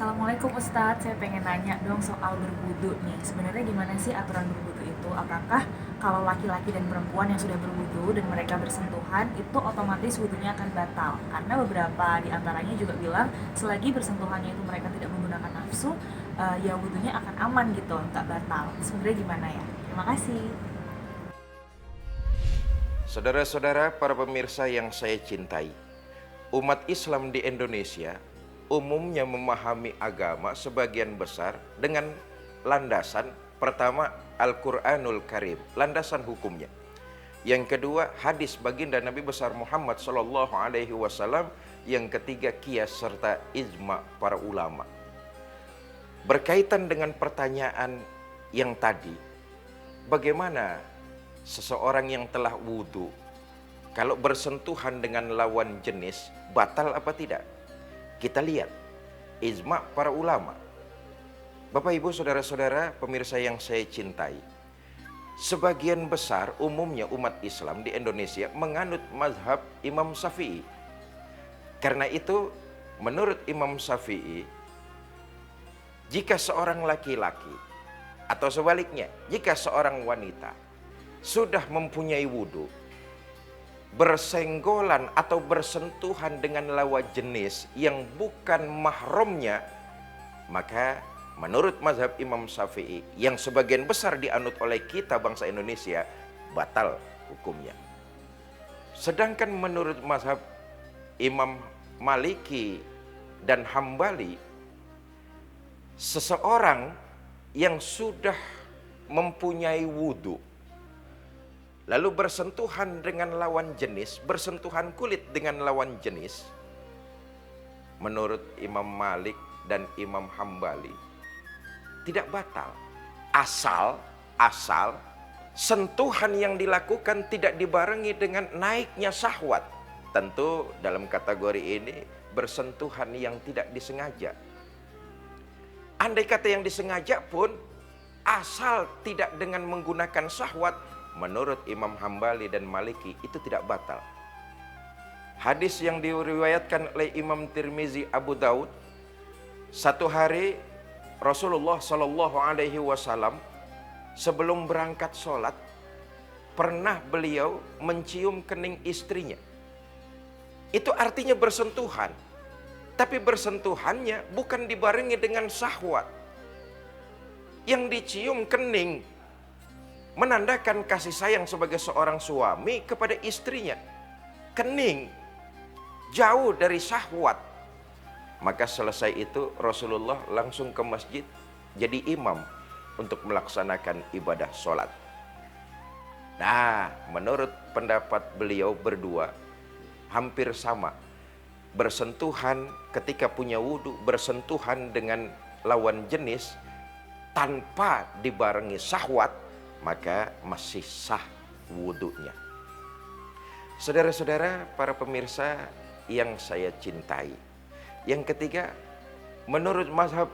Assalamualaikum Ustadz, saya pengen nanya dong soal berwudu nih. Sebenarnya gimana sih aturan berwudu itu? Apakah kalau laki-laki dan perempuan yang sudah berwudu dan mereka bersentuhan itu otomatis wudunya akan batal? Karena beberapa di antaranya juga bilang selagi bersentuhannya itu mereka tidak menggunakan nafsu, ya wudunya akan aman gitu, nggak batal. Sebenarnya gimana ya? Terima kasih. Saudara-saudara, para pemirsa yang saya cintai, umat Islam di Indonesia umumnya memahami agama sebagian besar dengan landasan pertama Al-Quranul Karim, landasan hukumnya. Yang kedua, hadis baginda Nabi besar Muhammad Sallallahu Alaihi Wasallam. Yang ketiga, qiyas serta ijma para ulama. Berkaitan dengan pertanyaan yang tadi, bagaimana seseorang yang telah wudhu kalau bersentuhan dengan lawan jenis batal apa tidak? Kita lihat ijma para ulama. Bapak ibu saudara-saudara pemirsa yang saya cintai, sebagian besar umumnya umat Islam di Indonesia menganut mazhab Imam Syafi'i. Karena itu menurut Imam Syafi'i, jika seorang laki-laki atau sebaliknya jika seorang wanita sudah mempunyai wudhu, bersenggolan atau bersentuhan dengan lawan jenis yang bukan mahramnya, maka menurut mazhab Imam Syafi'i yang sebagian besar dianut oleh kita bangsa Indonesia, batal hukumnya. Sedangkan menurut mazhab Imam Maliki dan Hambali, seseorang yang sudah mempunyai wudhu lalu bersentuhan dengan lawan jenis, bersentuhan kulit dengan lawan jenis, menurut Imam Malik dan Imam Hambali tidak batal, asal sentuhan yang dilakukan tidak dibarengi dengan naiknya syahwat. Tentu dalam kategori ini bersentuhan yang tidak disengaja. Andai kata yang disengaja pun, asal tidak dengan menggunakan syahwat, menurut Imam Hambali dan Maliki itu tidak batal. Hadis yang diriwayatkan oleh Imam Tirmizi, Abu Daud, satu hari Rasulullah Shallallahu Alaihi Wasallam sebelum berangkat sholat pernah beliau mencium kening istrinya. Itu artinya bersentuhan, tapi bersentuhannya bukan dibarengi dengan syahwat. Yang dicium kening menandakan kasih sayang sebagai seorang suami kepada istrinya. Kening, jauh dari syahwat. Maka selesai itu Rasulullah langsung ke masjid jadi imam untuk melaksanakan ibadah sholat. Nah, menurut pendapat beliau berdua hampir sama. Bersentuhan ketika punya wudhu, bersentuhan dengan lawan jenis tanpa dibarengi syahwat, maka masih sah wudhunya. Saudara-saudara para pemirsa yang saya cintai, yang ketiga, menurut mazhab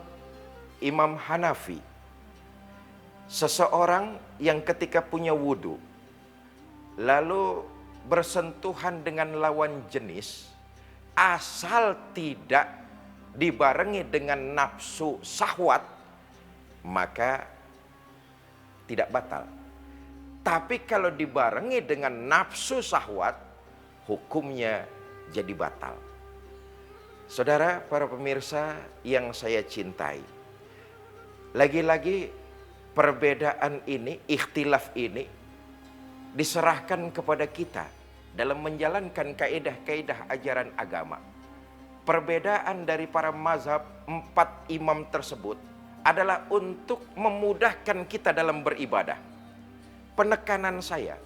Imam Hanafi, seseorang yang ketika punya wudhu lalu bersentuhan dengan lawan jenis, asal tidak dibarengi dengan nafsu syahwat, maka tidak batal. Tapi kalau dibarengi dengan nafsu syahwat, hukumnya jadi batal. Saudara para pemirsa yang saya cintai, lagi-lagi perbedaan ini, ikhtilaf ini diserahkan kepada kita dalam menjalankan kaidah-kaidah ajaran agama. Perbedaan dari para mazhab 4 imam tersebut adalah untuk memudahkan kita dalam beribadah. Penekanan saya,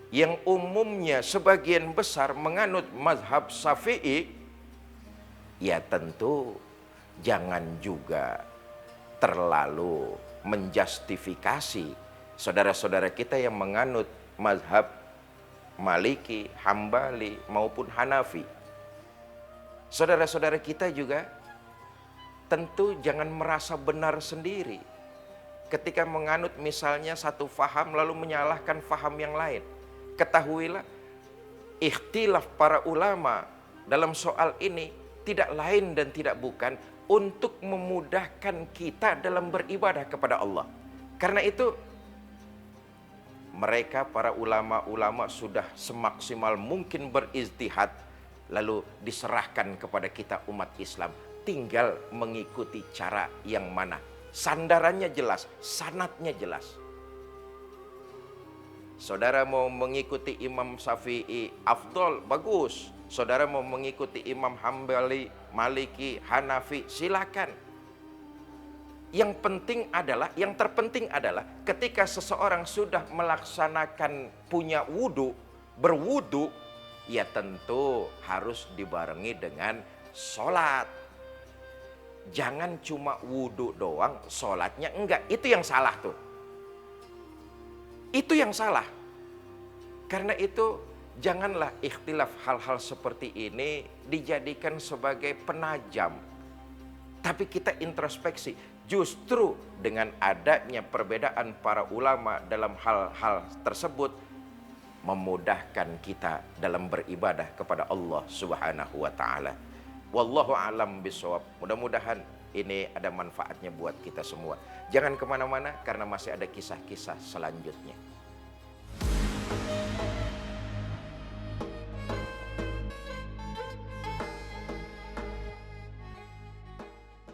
yang umumnya sebagian besar menganut mazhab Syafi'i, ya tentu jangan juga terlalu menjustifikasi saudara-saudara kita yang menganut mazhab Maliki, Hambali maupun Hanafi. Saudara-saudara kita juga tentu jangan merasa benar sendiri ketika menganut misalnya satu faham lalu menyalahkan faham yang lain. Ketahuilah, ikhtilaf para ulama dalam soal ini tidak lain dan tidak bukan untuk memudahkan kita dalam beribadah kepada Allah. Karena itu mereka para ulama-ulama sudah semaksimal mungkin berijtihad, lalu diserahkan kepada kita umat Islam. Tinggal mengikuti cara yang mana. Sandarannya jelas, sanadnya jelas. Saudara mau mengikuti Imam Syafi'i, afdol, bagus. Saudara mau mengikuti Imam Hambali, Maliki, Hanafi, silakan. Yang terpenting adalah ketika seseorang sudah melaksanakan punya wudu, berwudu, ya tentu harus dibarengi dengan sholat. Jangan cuma wudu doang, sholatnya enggak. Itu yang salah tuh. Itu yang salah. Karena itu janganlah ikhtilaf hal-hal seperti ini dijadikan sebagai penajam. Tapi kita introspeksi. Justru dengan adanya perbedaan para ulama dalam hal-hal tersebut memudahkan kita dalam beribadah kepada Allah Subhanahu wa taala. Wallahu a'lam bishawab. Mudah-mudahan ini ada manfaatnya buat kita semua. Jangan kemana-mana karena masih ada kisah-kisah selanjutnya.